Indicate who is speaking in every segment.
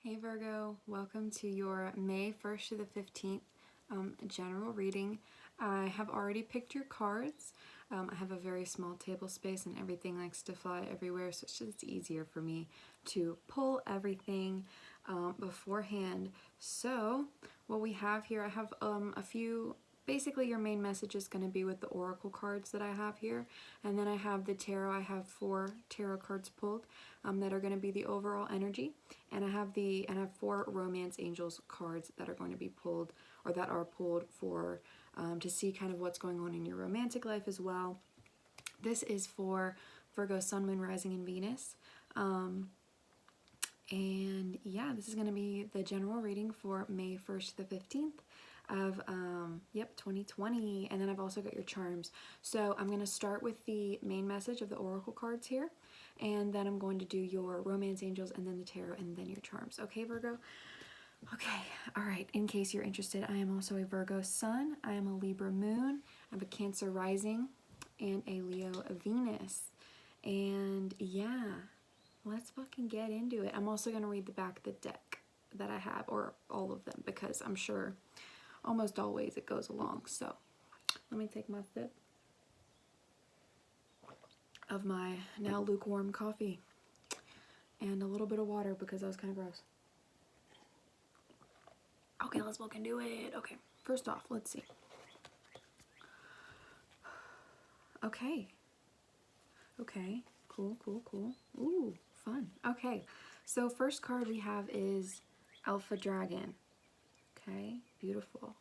Speaker 1: Hey Virgo, welcome to your May 1st to the 15th general reading. I have already picked your cards. I have a very small table space and everything likes to fly everywhere, so it's just easier for me to pull everything beforehand. So what we have here, I have a few. Basically, your main message is going to be with the oracle cards that I have here, and then I have the tarot. I have 4 tarot cards pulled that are going to be the overall energy, and I have 4 romance angels cards that are going to be pulled, or that are pulled for to see kind of what's going on in your romantic life as well. This is for Virgo, Sun, Moon, Rising, and Venus. And yeah, this is going to be the general reading for May 1st to the 15th of 2020. And then I've also got your charms. So I'm going to start with the main message of the oracle cards here, and then I'm going to do your romance angels and then the tarot and then your charms. Okay, Virgo? Okay, all right. In case you're interested, I am also a Virgo sun, I am a Libra moon, I have a Cancer rising, and a Leo Venus. And yeah, let's fucking get into it. I'm also going to read the back of the deck that I have, or all of them, because I'm sure almost always it goes along. So let me take my sip of my now lukewarm coffee and a little bit of water because that was kind of gross. Okay, let's fucking do it. Okay, first off, let's see. Okay, cool. Ooh, fun. Okay, so first card we have is Alpha Dragon. Okay, beautiful.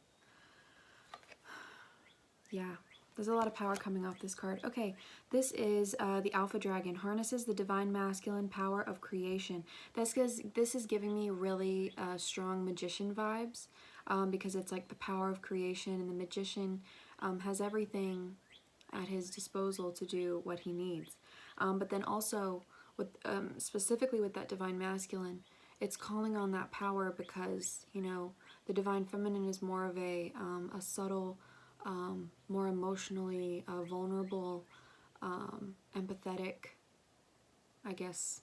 Speaker 1: Yeah, there's a lot of power coming off this card. Okay, this is the Alpha Dragon. Harnesses the divine masculine power of creation. This is giving me really strong magician vibes because it's like the power of creation, and the magician has everything at his disposal to do what he needs. But then also, with specifically with that divine masculine, it's calling on that power because, you know, the divine feminine is more of a subtle, more emotionally vulnerable, empathetic, I guess,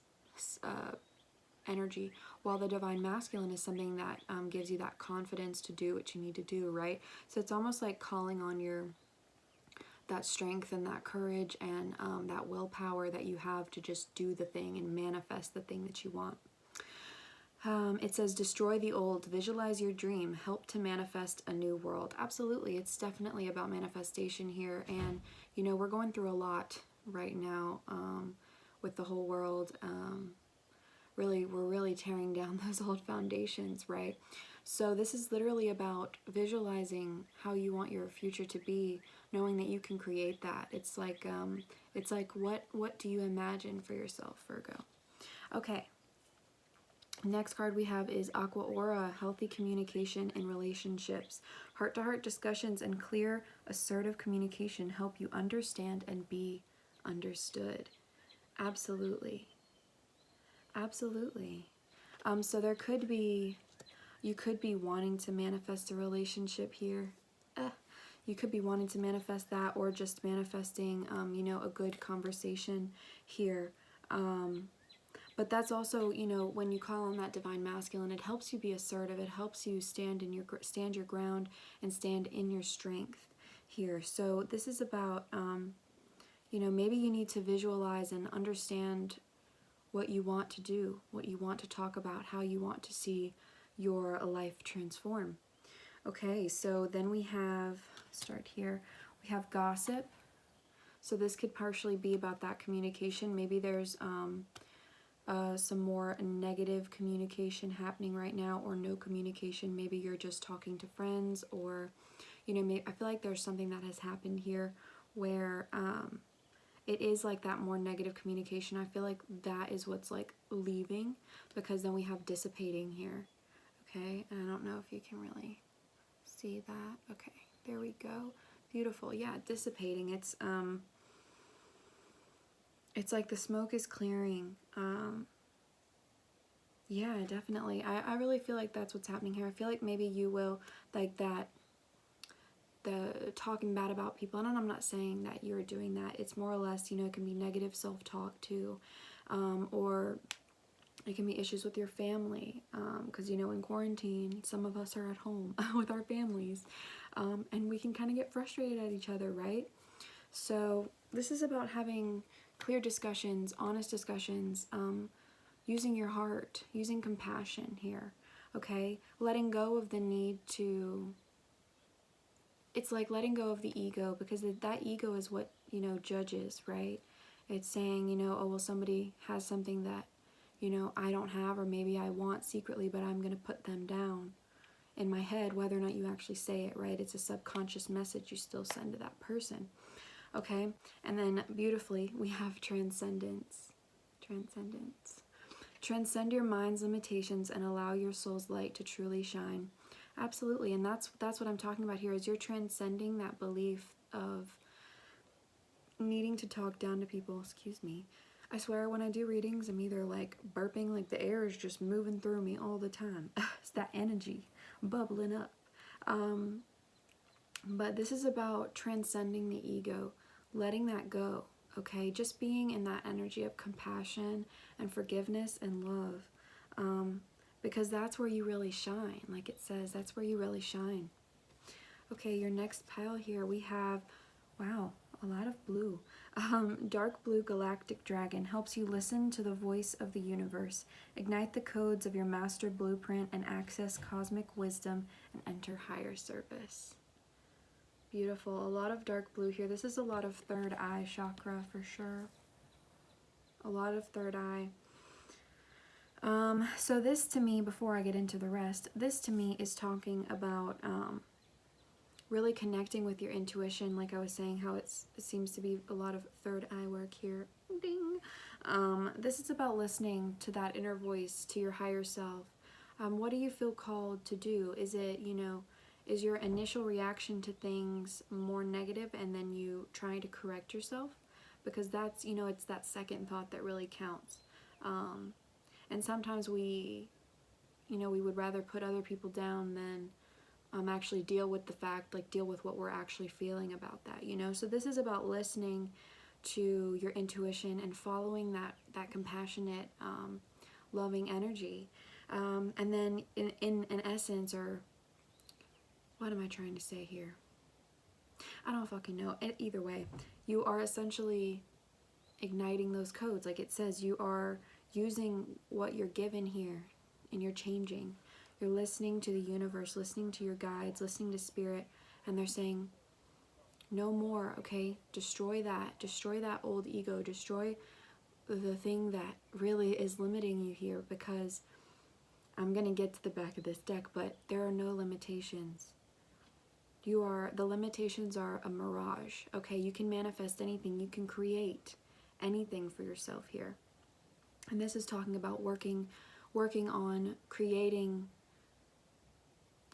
Speaker 1: energy, while the divine masculine is something that gives you that confidence to do what you need to do, right? So it's almost like calling on that strength and that courage and that willpower that you have to just do the thing and manifest the thing that you want. It says, destroy the old, visualize your dream, help to manifest a new world. Absolutely, it's definitely about manifestation here. And, you know, we're going through a lot right now with the whole world. We're really tearing down those old foundations, right? So this is literally about visualizing how you want your future to be, knowing that you can create that. It's like what do you imagine for yourself, Virgo? Okay. Next card we have is Aqua Aura, healthy communication in relationships. Heart-to-heart discussions and clear, assertive communication help you understand and be understood. Absolutely. Absolutely. So there could be, you could be wanting to manifest a relationship here. You could be wanting to manifest that, or just manifesting, you know, a good conversation here. But that's also, you know, when you call on that divine masculine, it helps you be assertive. It helps you stand your ground and stand in your strength here. So this is about, you know, maybe you need to visualize and understand what you want to do, what you want to talk about, how you want to see your life transform. Okay, so then we have, start here, we have gossip. So this could partially be about that communication. Maybe there's some more negative communication happening right now, or no communication. Maybe you're just talking to friends, or, you know, I feel like there's something that has happened here where it is like that more negative communication. I feel like that is what's like leaving, because then we have dissipating here. Okay, and I don't know if you can really see that. Okay, there we go. Beautiful. Yeah, dissipating. It's like the smoke is clearing. Yeah, definitely. I really feel like that's what's happening here. I feel like maybe you will, like that, the talking bad about people, and I'm not saying that you're doing that. It's more or less, you know, it can be negative self-talk too, or It can be issues with your family, because, you know, in quarantine, some of us are at home with our families, and we can kind of get frustrated at each other, right? So this is about having clear discussions, honest discussions, using your heart, using compassion here, okay? Letting go of the need to, it's like letting go of the ego, because that ego is what, you know, judges, right? It's saying, you know, oh, well, somebody has something that, you know, I don't have, or maybe I want secretly, but I'm going to put them down in my head, whether or not you actually say it, right? It's a subconscious message you still send to that person, okay? And then beautifully, we have transcendence. Transcendence. Transcend your mind's limitations and allow your soul's light to truly shine. Absolutely, and that's what I'm talking about here, is you're transcending that belief of needing to talk down to people. Excuse me. I swear when I do readings, I'm either like burping, like the air is just moving through me all the time. It's that energy bubbling up. But this is about transcending the ego, letting that go, okay? Just being in that energy of compassion and forgiveness and love, because that's where you really shine. Like it says, that's where you really shine. Okay, your next pile here, we have, wow, a lot of blue. Dark blue galactic dragon helps you listen to the voice of the universe, ignite the codes of your master blueprint, and access cosmic wisdom and enter higher service. Beautiful. A lot of dark blue here. This is a lot of third eye chakra for sure. A lot of third eye. So this to me, before I get into the rest, this to me is talking about really connecting with your intuition. Like I was saying, how it seems to be a lot of third eye work here. Ding. This is about listening to that inner voice, to your higher self. What do you feel called to do? Is it, you know, is your initial reaction to things more negative and then you trying to correct yourself? Because that's, you know, it's that second thought that really counts. And sometimes we, you know, we would rather put other people down than actually deal with the fact, like deal with what we're actually feeling about that, you know? So this is about listening to your intuition and following that compassionate, loving energy. And then in essence, or what am I trying to say here? I don't fucking know. Either way, you are essentially igniting those codes. Like it says, you are using what you're given here and you're changing. You're listening to the universe, listening to your guides, listening to spirit, and they're saying, no more, okay? Destroy that old ego, destroy the thing that really is limiting you here, because I'm going to get to the back of this deck, but there are no limitations. The limitations are a mirage, okay? You can manifest anything, you can create anything for yourself here. And this is talking about working on creating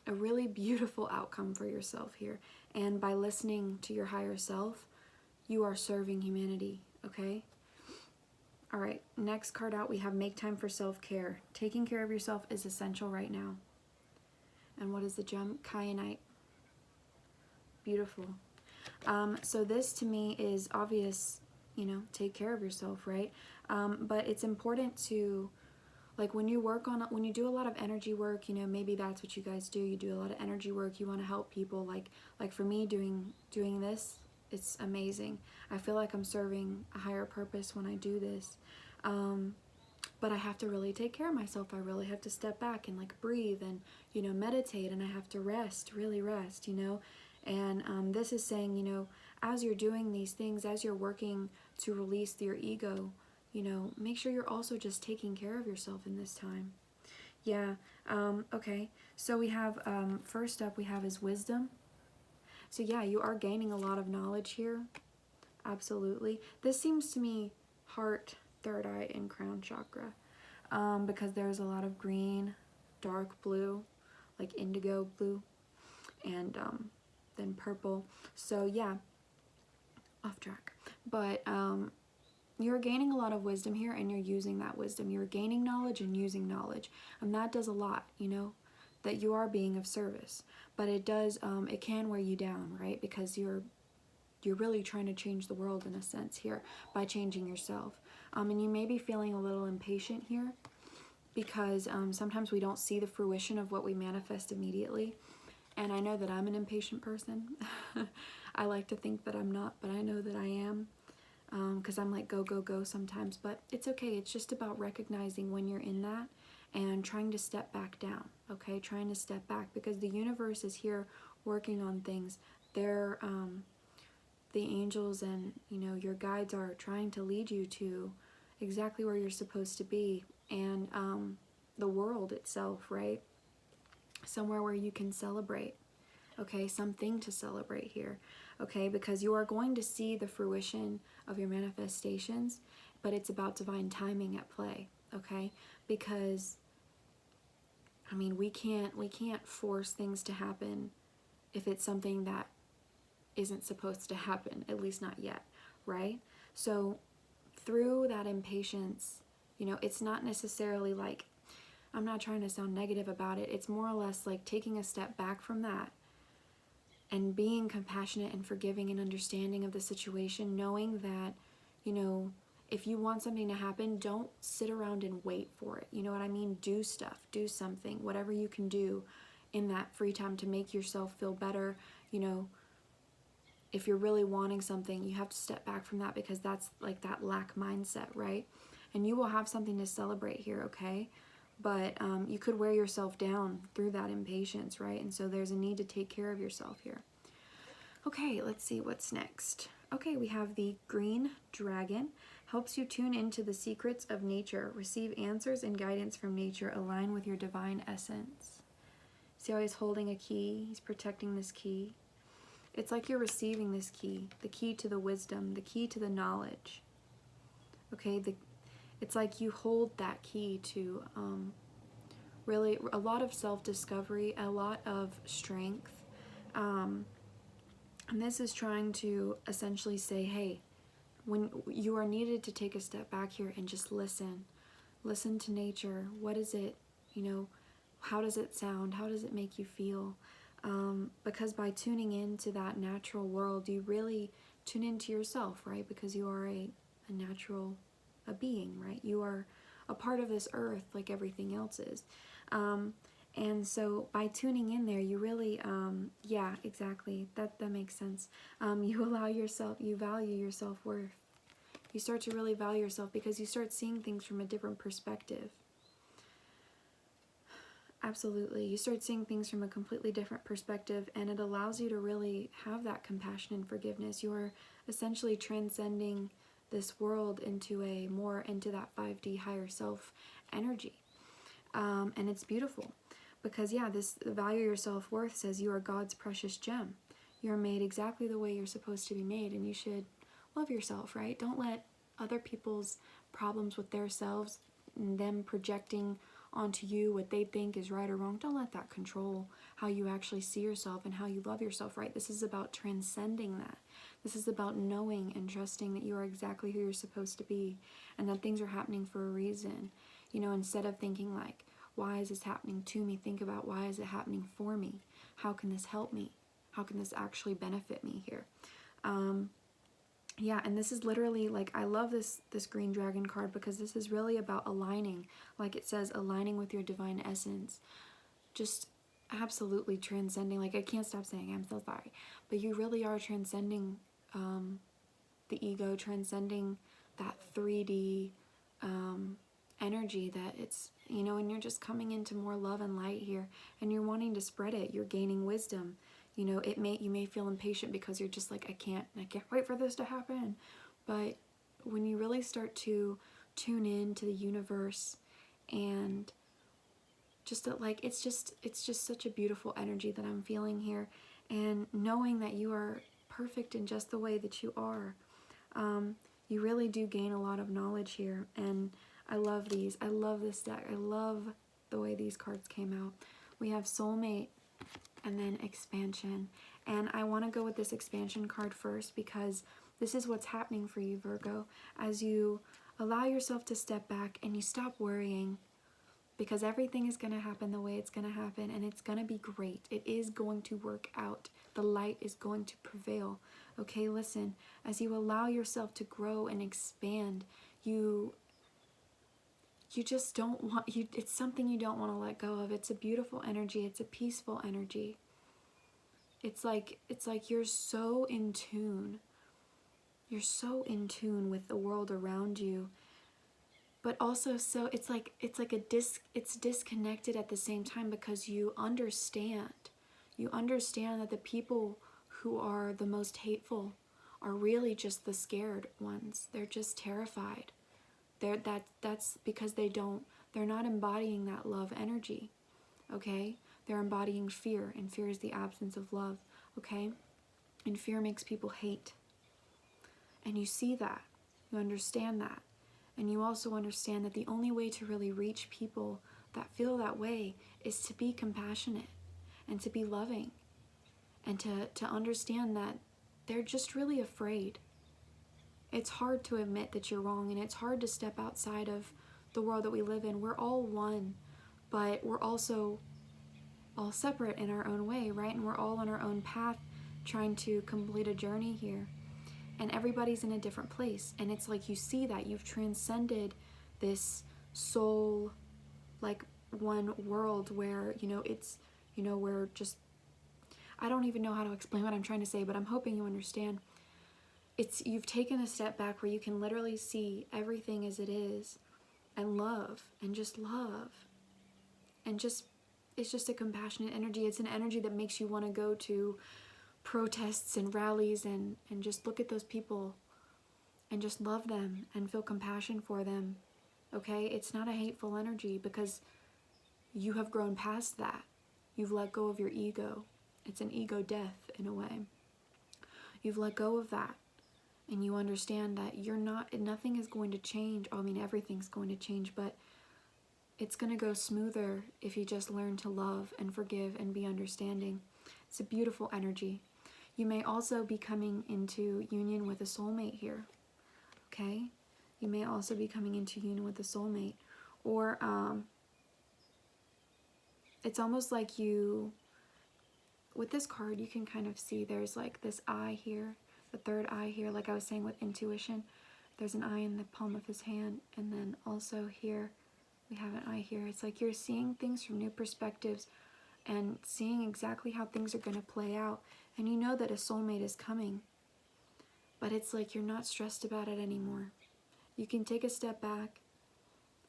Speaker 1: a really beautiful outcome for yourself here. And by listening to your higher self, you are serving humanity, okay? All right, next card out, we have make time for self-care. Taking care of yourself is essential right now. And what is the gem? Kyanite. Beautiful. So this to me is obvious, you know, take care of yourself, right? But it's important to, like when you do a lot of energy work, you know, maybe that's what you guys do. You do a lot of energy work. You want to help people. Like for me doing this, it's amazing. I feel like I'm serving a higher purpose when I do this. But I have to really take care of myself. I really have to step back and like breathe and, you know, meditate, and I have to rest, really rest, you know. And this is saying, you know, as you're doing these things, as you're working to release your ego, you know, make sure you're also just taking care of yourself in this time. Yeah, okay. So we have, first up we have is wisdom. So yeah, you are gaining a lot of knowledge here. Absolutely. This seems to me heart, third eye, and crown chakra. Because there's a lot of green, dark blue, like indigo blue, and then purple. So yeah, off track. But you're gaining a lot of wisdom here, and you're using that wisdom. You're gaining knowledge and using knowledge. And that does a lot, you know, that you are being of service. But it does, it can wear you down, right? Because you're really trying to change the world in a sense here by changing yourself. And you may be feeling a little impatient here. because sometimes we don't see the fruition of what we manifest immediately. And I know that I'm an impatient person. I like to think that I'm not, but I know that I am, because I'm like go, go, go sometimes. But it's okay. It's just about recognizing when you're in that and trying to step back down, okay? Trying to step back, because the universe is here working on things. They're, the angels and, you know, your guides are trying to lead you to exactly where you're supposed to be, and the world itself, right? Somewhere where you can celebrate, okay? Something to celebrate here, okay? Because you are going to see the fruition of your manifestations, but it's about divine timing at play, okay? Because, I mean, we can't force things to happen if it's something that isn't supposed to happen, at least not yet, right? So through that impatience, you know, it's not necessarily like, I'm not trying to sound negative about it. It's more or less like taking a step back from that and being compassionate and forgiving and understanding of the situation, knowing that, you know, if you want something to happen, don't sit around and wait for it. You know what I mean? Do stuff, do something, whatever you can do in that free time to make yourself feel better. You know, if you're really wanting something, you have to step back from that, because that's like that lack mindset, right? And you will have something to celebrate here, okay? But you could wear yourself down through that impatience, right? And so there's a need to take care of yourself here. Okay, let's see what's next. Okay, we have the green dragon. Helps you tune into the secrets of nature. Receive answers and guidance from nature. Align with your divine essence. See how he's holding a key? He's protecting this key. It's like you're receiving this key, the key to the wisdom, the key to the knowledge. Okay, it's like you hold that key to really a lot of self-discovery, a lot of strength. And this is trying to essentially say, hey, when you are needed to take a step back here and just listen. Listen to nature. What is it, you know, how does it sound? How does it make you feel? Because by tuning into that natural world, you really tune into yourself, right? Because you are a natural being, right? You are a part of this earth like everything else is. And so by tuning in there, you really, yeah, exactly. That makes sense. You allow yourself, you value your self-worth. You start to really value yourself because you start seeing things from a different perspective. Absolutely. You start seeing things from a completely different perspective, and it allows you to really have that compassion and forgiveness. You are essentially transcending this world into that 5D higher self energy. And it's beautiful because, yeah, this value your self-worth says you are God's precious gem. You're made exactly the way you're supposed to be made, and you should love yourself, right? Don't let other people's problems with their selves and them projecting onto you what they think is right or wrong, don't let that control how you actually see yourself and how you love yourself, right? This is about transcending that. This is about knowing and trusting that you are exactly who you're supposed to be, and that things are happening for a reason. You know, instead of thinking like, why is this happening to me? Think about, why is it happening for me? How can this help me? How can this actually benefit me here? Yeah, and this is literally, like, I love this green dragon card because this is really about aligning. Like it says, aligning with your divine essence. Just absolutely transcending. Like, I can't stop saying, I'm so sorry. But you really are transcending the ego, transcending that 3D energy that it's, you know, and you're just coming into more love and light here, and you're wanting to spread it. You're gaining wisdom. You know, you may feel impatient because you're just like, I can't wait for this to happen. But when you really start to tune in to the universe, and just like, it's just such a beautiful energy that I'm feeling here, and knowing that you are perfect in just the way that you are, you really do gain a lot of knowledge here. And I love these. I love this deck. I love the way these cards came out. We have soulmate, and then expansion. And I want to go with this expansion card first because this is what's happening for you, Virgo, as you allow yourself to step back and you stop worrying, because everything is going to happen the way it's going to happen, and it's going to be great. It is going to work out. The light is going to prevail. Okay, listen, as you allow yourself to grow and expand, you you just don't want, it's something you don't want to let go of. It's a beautiful energy. It's a peaceful energy. It's like you're so in tune. You're so in tune with the world around you. But also, so it's like it's disconnected at the same time, because you understand that the people who are the most hateful are really just the scared ones. They're just terrified. That's because they're not embodying that love energy. Okay? They're embodying fear, and fear is the absence of love. Okay? And fear makes people hate. And you see that. You understand that. And you also understand that the only way to really reach people that feel that way is to be compassionate and to be loving, and to understand that they're just really afraid. It's hard to admit that you're wrong, and it's hard to step outside of the world that we live in. We're all one, but we're also all separate in our own way, right? And we're all on our own path trying to complete a journey here. And everybody's in a different place. And it's like you see that you've transcended this soul, like one world where, it's, we're just, I don't even know how to explain what I'm trying to say, but I'm hoping you understand. You've taken a step back where you can literally see everything as it is, and love, and just love. And it's just a compassionate energy. It's an energy that makes you want to go to protests and rallies and just look at those people and just love them and feel compassion for them. Okay? It's not a hateful energy, because you have grown past that. You've let go of your ego. It's an ego death in a way. You've let go of that, and you understand that nothing is going to change. I mean, everything's going to change, but it's going to go smoother if you just learn to love and forgive and be understanding. It's a beautiful energy. You may also be coming into union with a soulmate here, okay? You may also be coming into union with a soulmate. Or it's almost like with this card, you can kind of see there's like this eye here, the third eye here, like I was saying with intuition. There's an eye in the palm of his hand, and then also here, we have an eye here. It's like you're seeing things from new perspectives and seeing exactly how things are going to play out. And you know that a soulmate is coming. But it's like you're not stressed about it anymore. You can take a step back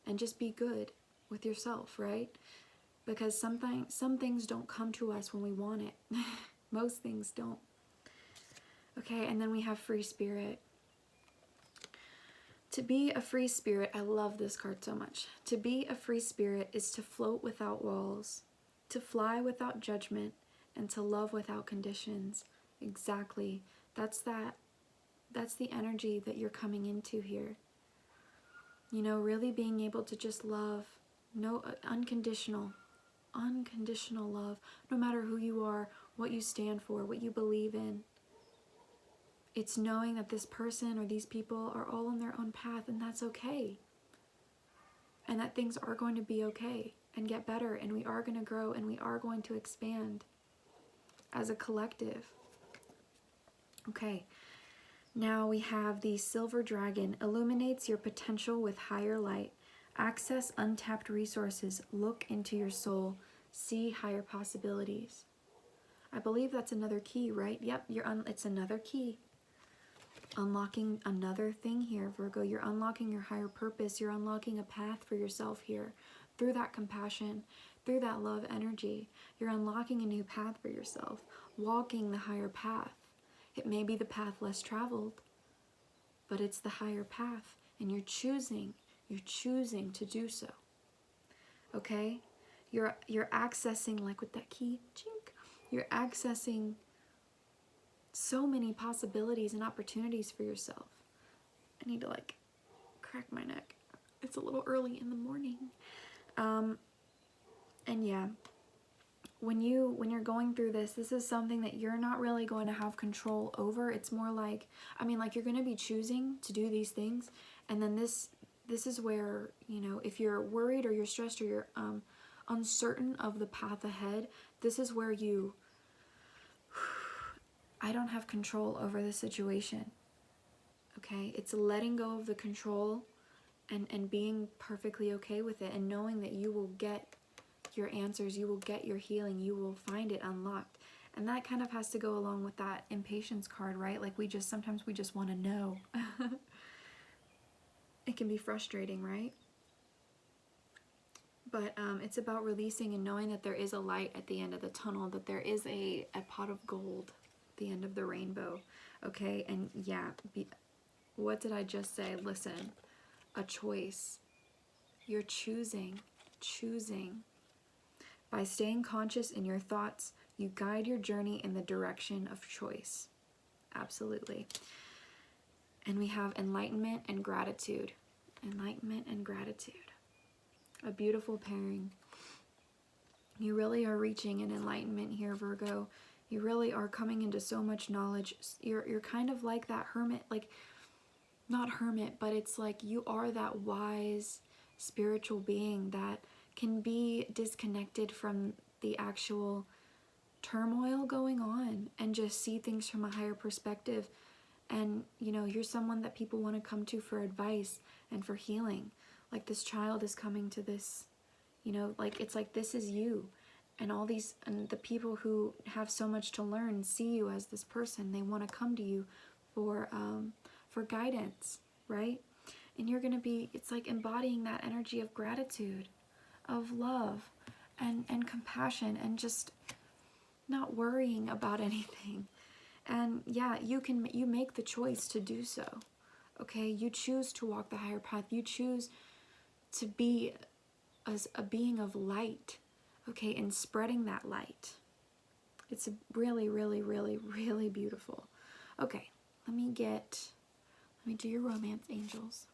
Speaker 1: and just be good with yourself, right? Because some things don't come to us when we want it. Most things don't. Okay, and then we have free spirit. To be a free spirit, I love this card so much. To be a free spirit is to float without walls, to fly without judgment, and to love without conditions. Exactly. That's the energy that you're coming into here. Really being able to just love, no unconditional love, no matter who you are, what you stand for, what you believe in. It's knowing that this person or these people are all on their own path, and that's okay. And that things are going to be okay and get better, and we are going to grow, and we are going to expand as a collective. Okay, now we have the silver dragon. Illuminates your potential with higher light. Access untapped resources. Look into your soul. See higher possibilities. I believe that's another key, right? Yep, it's another key. Unlocking another thing here, Virgo. You're unlocking your higher purpose. You're unlocking a path for yourself here through that compassion, through that love energy. You're unlocking a new path for yourself, walking the higher path. It may be the path less traveled, but it's the higher path, and you're choosing to do so. Okay? You're accessing, like with that key, chink, you're accessing so many possibilities and opportunities for yourself. I need to crack my neck. It's a little early in the morning. And yeah, when you're going through this is something that you're not really going to have control over. It's more like, you're going to be choosing to do these things, and then this is where, if you're worried or you're stressed or you're uncertain of the path ahead, this is where I don't have control over the situation. Okay? It's letting go of the control and being perfectly okay with it, and knowing that you will get your answers, you will get your healing, you will find it unlocked. And that kind of has to go along with that impatience card, right? Like sometimes we just want to know. It can be frustrating, right? But it's about releasing and knowing that there is a light at the end of the tunnel, that there is a pot of gold at the end of the rainbow. Okay, and yeah, what did I just say? Listen, a choice. You're choosing. By staying conscious in your thoughts, you guide your journey in the direction of choice. Absolutely. And we have enlightenment and gratitude. Enlightenment and gratitude. A beautiful pairing. You really are reaching an enlightenment here, Virgo. You really are coming into so much knowledge. You're kind of like that hermit, like, not hermit, but it's like you are that wise spiritual being that can be disconnected from the actual turmoil going on and just see things from a higher perspective. And you're someone that people want to come to for advice and for healing. Like this child is coming to this, like it's like this is you. And the people who have so much to learn see you as this person. They want to come to you for guidance, right? And you're going to be, it's like embodying that energy of gratitude, of love, and compassion, and just not worrying about anything. And yeah, you make the choice to do so. Okay, you choose to walk the higher path. You choose to be as a being of light, okay, and spreading that light. It's really, really, really, really beautiful. Okay, let me do your romance angels.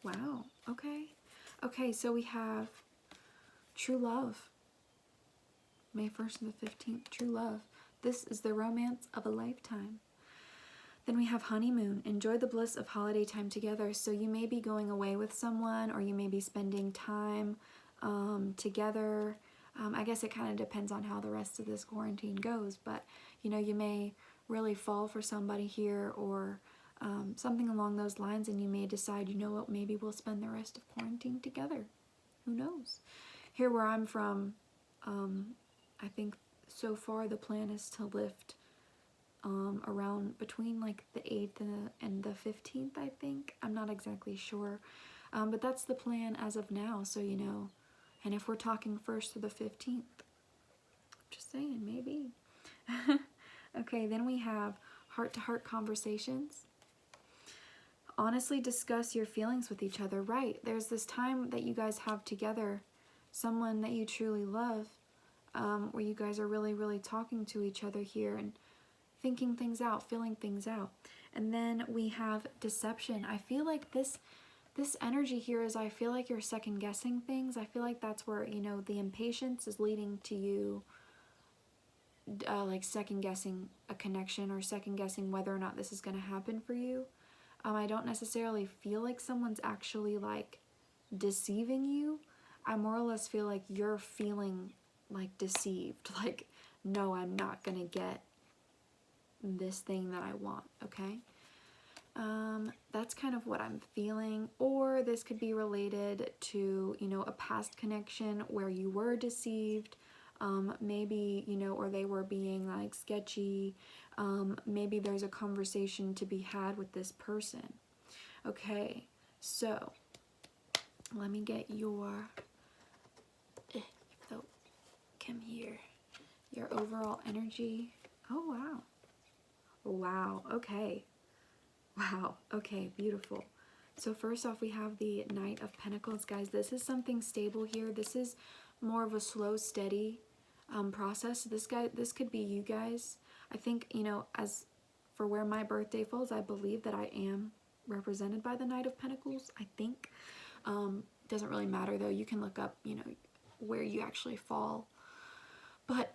Speaker 1: Wow, okay. Okay, so we have true love. May 1st and the 15th, true love. This is the romance of a lifetime. Then we have honeymoon. Enjoy the bliss of holiday time together. So you may be going away with someone, or you may be spending time together. I guess it kind of depends on how the rest of this quarantine goes, but you may really fall for somebody here, or something along those lines, and you may decide, what, maybe we'll spend the rest of quarantine together. Who knows? Here where I'm from, I think so far the plan is to lift around between like the 8th and the 15th, I think. I'm not exactly sure. But that's the plan as of now, so and if we're talking 1st to the 15th, just saying, maybe. Okay, then we have heart-to-heart conversations. Honestly discuss your feelings with each other. Right, there's this time that you guys have together, someone that you truly love, where you guys are really, really talking to each other here and thinking things out, feeling things out. And then we have deception. I feel like this energy here is, I feel like you're second guessing things. I feel like that's where, the impatience is leading to you like second guessing a connection, or second guessing whether or not this is going to happen for you. I don't necessarily feel like someone's actually like deceiving you. I more or less feel like you're feeling like deceived, like, no, I'm not going to get this thing that I want, okay? That's kind of what I'm feeling. Or this could be related to, a past connection where you were deceived, maybe, or they were being like sketchy. Maybe there's a conversation to be had with this person. Okay, so let me get come here, your overall energy. Oh, wow. Wow, okay. Wow, okay, beautiful. So first off, we have the Knight of Pentacles. Guys, this is something stable here. This is more of a slow, steady process. This could be you guys. I think, as for where my birthday falls, I believe that I am represented by the Knight of Pentacles, I think. Doesn't really matter, though. You can look up, where you actually fall. But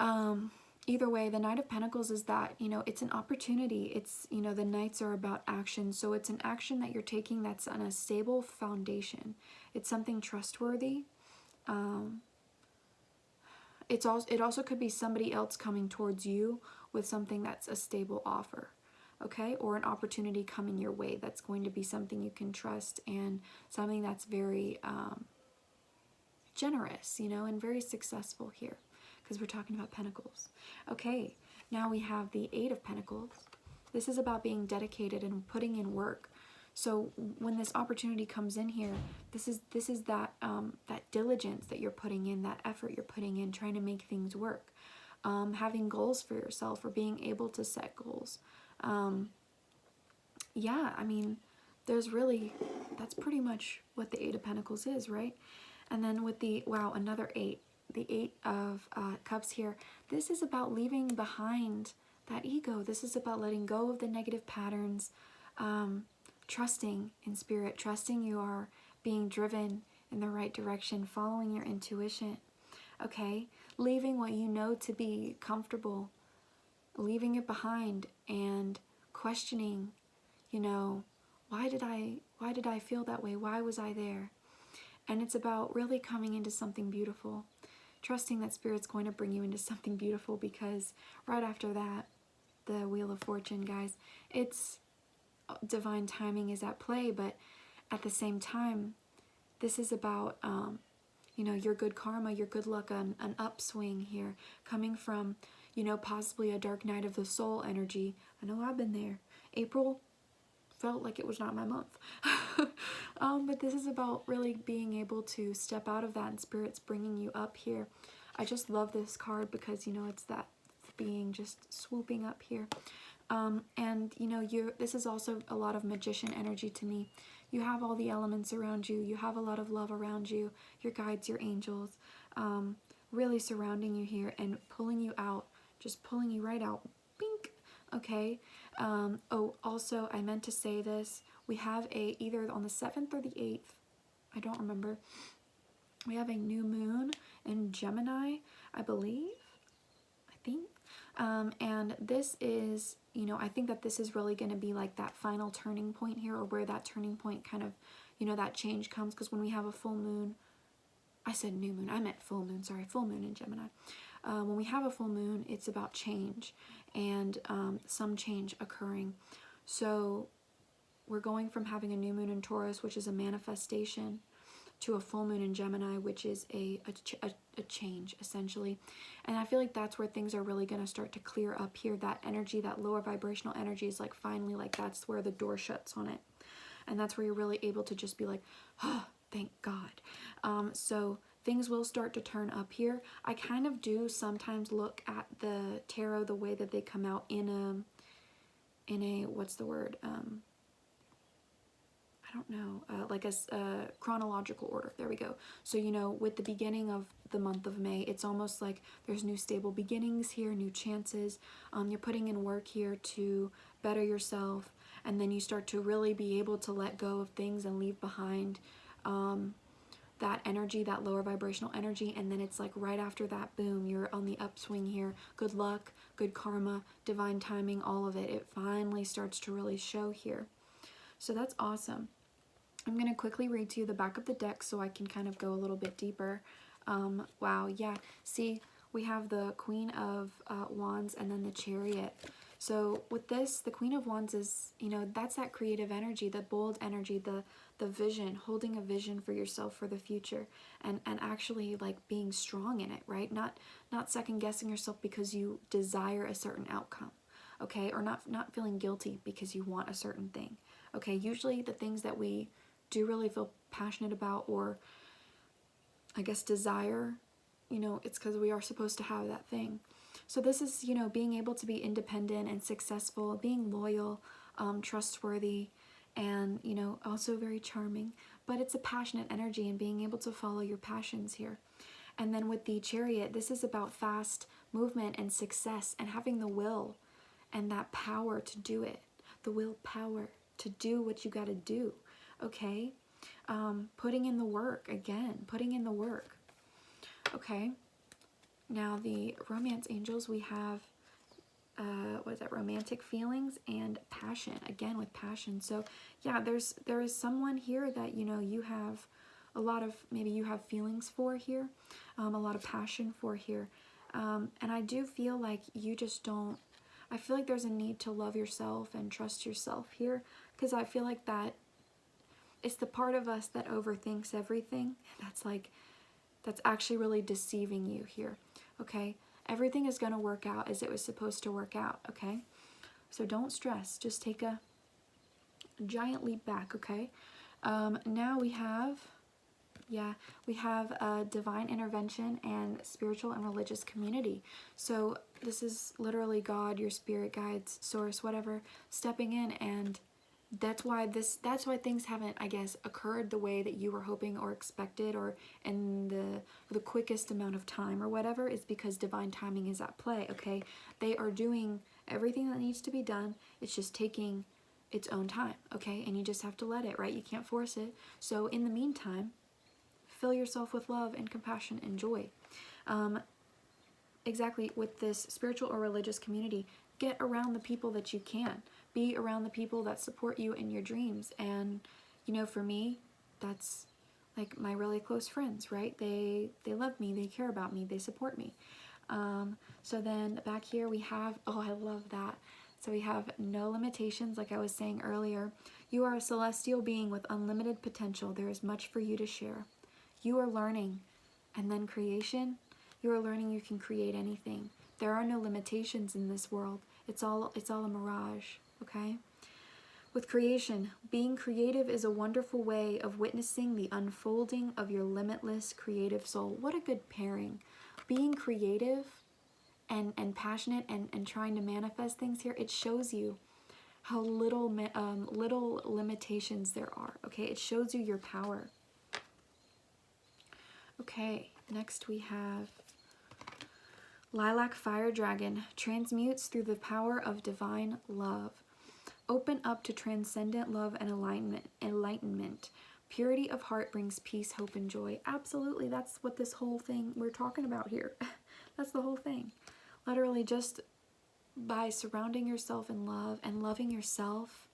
Speaker 1: either way, the Knight of Pentacles is that, it's an opportunity. It's, the Knights are about action. So it's an action that you're taking that's on a stable foundation. It's something trustworthy. It also could be somebody else coming towards you with something that's a stable offer. okay? Or an opportunity coming your way that's going to be something you can trust and something that's very generous, you know, and very successful here, because we're talking about Pentacles. Okay, now we have the Eight of Pentacles. This is about being dedicated and putting in work. So when this opportunity comes in here, this is that that diligence that you're putting in, that effort you're putting in, trying to make things work, having goals for yourself, or being able to set goals. Yeah, I mean, there's really, that's pretty much what the Eight of Pentacles is, right? And then with the, wow, another eight, the Eight of Cups here, this is about leaving behind that ego. This is about letting go of the negative patterns, trusting in spirit, trusting you are being driven in the right direction, following your intuition, okay? Leaving what you know to be comfortable, leaving it behind, and questioning, you know, why did I feel that way? Why was I there? And it's about really coming into something beautiful, trusting that Spirit's going to bring you into something beautiful, because right after that, the Wheel of Fortune, guys, it's divine timing is at play, but at the same time, this is about, you know, your good karma, your good luck, an upswing here, coming from, you know, possibly a dark night of the soul energy. I know I've been there. April felt like it was not my month. But this is about really being able to step out of that, and Spirit's bringing you up here. I just love this card because, you know, it's that being just swooping up here. And, you know, this is also a lot of magician energy to me. You have all the elements around you. You have a lot of love around you, your guides, your angels, really surrounding you here and pulling you out, just pulling you right out. Bink. Okay. Oh, also, I meant to say this. We have either on the 7th or the 8th, I don't remember, we have a new moon in Gemini, I believe, I think. And this is, you know, I think that this is really going to be like that final turning point here, or where that turning point kind of, you know, that change comes. Because when we have a full moon, I said new moon, I meant full moon, sorry, full moon in Gemini. When we have a full moon, it's about change and some change occurring. So we're going from having a new moon in Taurus, which is a manifestation, to a full moon in Gemini, which is a change, essentially. And I feel like that's where things are really going to start to clear up here. That energy, that lower vibrational energy is like finally, like that's where the door shuts on it. And that's where you're really able to just be like, oh, thank God. So things will start to turn up here. I kind of do sometimes look at the tarot the way that they come out in a what's the word? I don't know, like a chronological order. There we go. So, you know, with the beginning of the month of May, it's almost like there's new stable beginnings here, new chances. You're putting in work here to better yourself, and then you start to really be able to let go of things and leave behind that energy, that lower vibrational energy. And then it's like right after that, boom, you're on the upswing here. Good luck, good karma, divine timing, all of it. It finally starts to really show here. So that's awesome. I'm going to quickly read to you the back of the deck so I can kind of go a little bit deeper. Wow, yeah. See, we have the Queen of Wands and then the Chariot. So with this, the Queen of Wands is, you know, that's that creative energy, the bold energy, the vision, holding a vision for yourself for the future, and actually like being strong in it, right? Not second guessing yourself because you desire a certain outcome, okay? Or not feeling guilty because you want a certain thing, okay? Usually the things that we do really feel passionate about, or I guess desire, you know, it's because we are supposed to have that thing. So this is, you know, being able to be independent and successful, being loyal, trustworthy, and, you know, also very charming. But it's a passionate energy and being able to follow your passions here. And then with the Chariot, this is about fast movement and success and having the will and that power to do it. The willpower to do what you got to do, okay? Putting in the work, again, putting in the work, okay? Now the romance angels, we have, what is that, romantic feelings and passion, again with passion. So yeah, there is someone here that, you know, you have a lot of, maybe you have feelings for here, a lot of passion for here. And I do feel like you just don't, I feel like there's a need to love yourself and trust yourself here, because I feel like that it's the part of us that overthinks everything. That's actually really deceiving you here, okay? Everything is going to work out as it was supposed to work out, okay? So don't stress. Just take a giant leap back, okay? Now we have divine intervention and spiritual and religious community. So this is literally God, your spirit guides, source, whatever, stepping in, and that's why things haven't, I guess, occurred the way that you were hoping or expected, or in the quickest amount of time or whatever, is because divine timing is at play, okay? They are doing everything that needs to be done. It's just taking its own time, okay? And you just have to let it, right? You can't force it. So in the meantime, fill yourself with love and compassion and joy. Exactly, with this spiritual or religious community, get around the people that you can. Be around the people that support you in your dreams. And, you know, for me, that's like my really close friends, right? They love me, they care about me, they support me. So then back here we have, oh, I love that. So we have no limitations, like I was saying earlier. You are a celestial being with unlimited potential. There is much for you to share. You are learning. And then creation, you are learning you can create anything. There are no limitations in this world. It's all a mirage, okay? With creation, being creative is a wonderful way of witnessing the unfolding of your limitless creative soul. What a good pairing. Being creative and passionate and trying to manifest things here, it shows you how little limitations there are, okay? It shows you your power. Okay, next we have Lilac Fire Dragon, transmutes through the power of divine love. Open up to transcendent love and enlightenment. Purity of heart brings peace, hope, and joy. Absolutely, that's what this whole thing we're talking about here. That's the whole thing. Literally, just by surrounding yourself in love and loving yourself,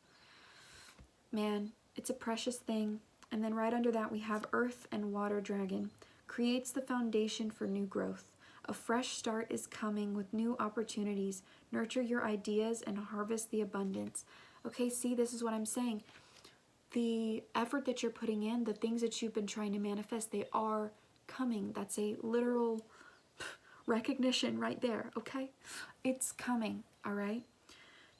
Speaker 1: man, it's a precious thing. And then right under that we have Earth and Water Dragon, creates the foundation for new growth. A fresh start is coming with new opportunities. Nurture your ideas and harvest the abundance. Okay, see, this is what I'm saying. The effort that you're putting in, the things that you've been trying to manifest, they are coming. That's a literal recognition right there, okay? It's coming, all right?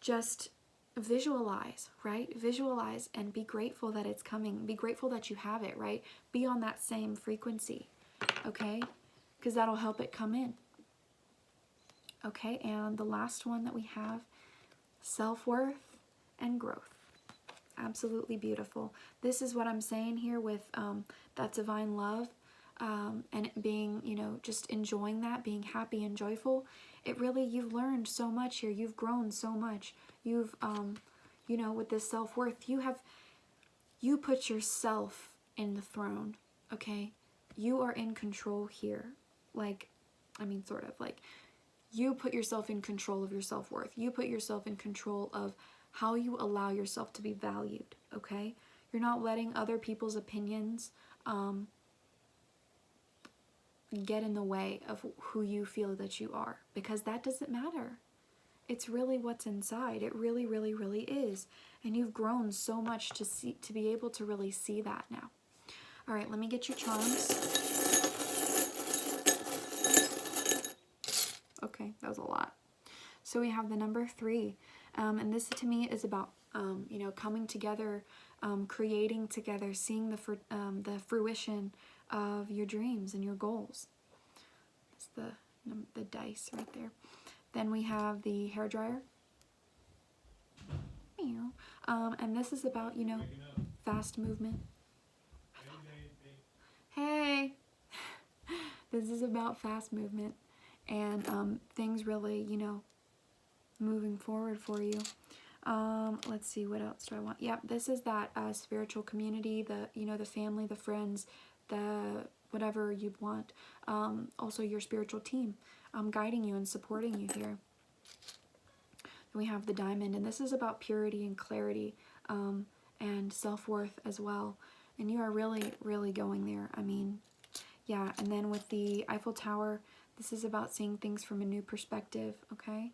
Speaker 1: Just visualize, right? Visualize and be grateful that it's coming. Be grateful that you have it, right? Be on that same frequency, okay? Because that'll help it come in. Okay, and the last one that we have, self-worth and growth. Absolutely beautiful. This is what I'm saying here with that divine love, and it being, you know, just enjoying that, being happy and joyful. It really, you've learned so much here. You've grown so much. You've, you know, with this self-worth, you put yourself in the throne, okay? You are in control here. Like, I mean, sort of, like, you put yourself in control of your self-worth. You put yourself in control of how you allow yourself to be valued, okay? You're not letting other people's opinions get in the way of who you feel that you are, because that doesn't matter. It's really what's inside. It really, really, really is. And you've grown so much to be able to really see that now. All right, let me get your charms. Okay, that was a lot. So we have the number 3, and this to me is about you know, coming together, creating together, seeing the fruition of your dreams and your goals. That's the dice right there. Then we have the hairdryer, and this is about, you know, fast movement. Hey, this is about fast movement and things really, you know, moving forward for you. Let's see, what else do I want? Yep, this is that spiritual community, the, you know, the family, the friends, the whatever you want. Also your spiritual team guiding you and supporting you here. Then we have the diamond, and this is about purity and clarity and self-worth as well. And you are really, really going there. I mean, yeah. And then with the Eiffel Tower, this is about seeing things from a new perspective, okay?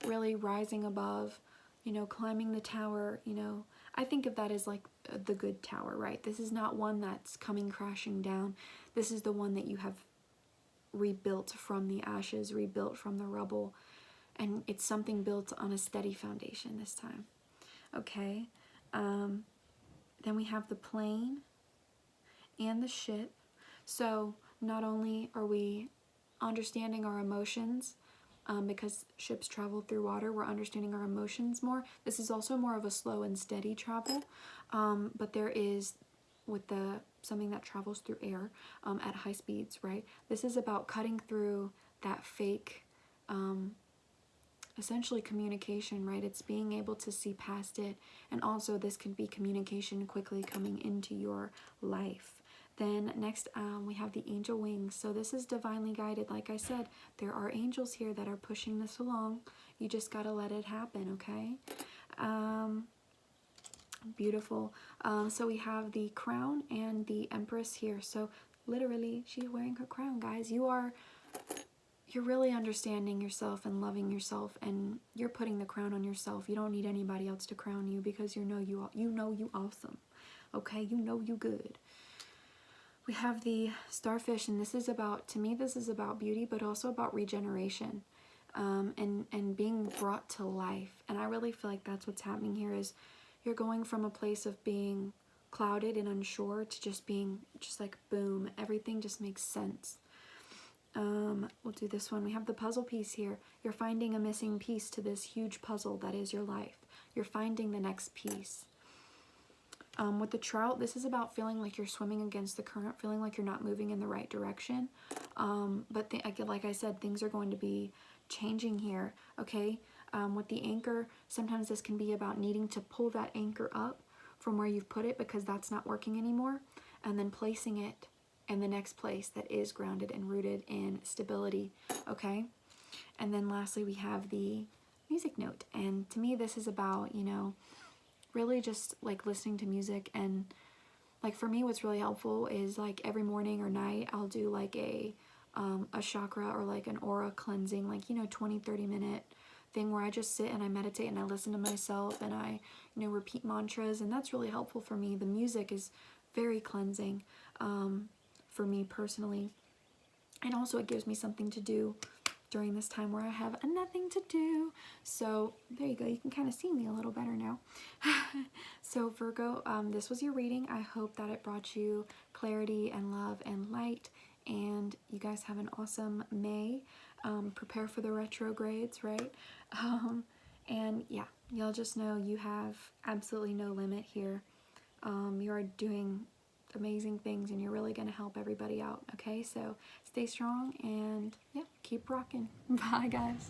Speaker 1: really rising above, you know, climbing the tower, you know. I think of that as like the good tower, right? This is not one that's coming crashing down. This is the one that you have rebuilt from the ashes, rebuilt from the rubble, and it's something built on a steady foundation this time. Okay, then we have the plane and the ship. So not only are we understanding our emotions, because ships travel through water, we're understanding our emotions more. This is also more of a slow and steady travel, but there is, with the something that travels through air at high speeds, right? This is about cutting through that fake, essentially communication, right? It's being able to see past it, and also this could be communication quickly coming into your life. Then next, we have the angel wings. So this is divinely guided. Like I said, there are angels here that are pushing this along. You just got to let it happen, okay? Beautiful. So we have the crown and the empress here. So literally, she's wearing her crown, guys. You're really understanding yourself and loving yourself, and you're putting the crown on yourself. You don't need anybody else to crown you, because you know you awesome. Okay? You know you good. We have the starfish, and this is about, to me, this is about beauty, but also about regeneration, and being brought to life. And I really feel like that's what's happening here, is you're going from a place of being clouded and unsure to just being, just like, boom, everything just makes sense. We'll do this one. We have the puzzle piece here. You're finding a missing piece to this huge puzzle that is your life. You're finding the next piece. With the trout, this is about feeling like you're swimming against the current, feeling like you're not moving in the right direction. But like I said, things are going to be changing here, okay? With the anchor, sometimes this can be about needing to pull that anchor up from where you've put it, because that's not working anymore, and then placing it in the next place that is grounded and rooted in stability, okay? And then lastly, we have the music note. And to me, this is about, you know, really just like listening to music. And like for me, what's really helpful is like every morning or night I'll do like a chakra or like an aura cleansing, like, you know, 20-30 minute thing where I just sit and I meditate and I listen to myself and I, you know, repeat mantras, and that's really helpful for me. The music is very cleansing for me personally, and also it gives me something to do during this time where I have nothing to do. So there you go. You can kind of see me a little better now. So Virgo, this was your reading. I hope that it brought you clarity and love and light, and you guys have an awesome May. Prepare for the retrogrades, right? And yeah, y'all just know you have absolutely no limit here. You are doing amazing things, and you're really going to help everybody out, okay? So stay strong, and yeah, keep rocking. Bye, guys.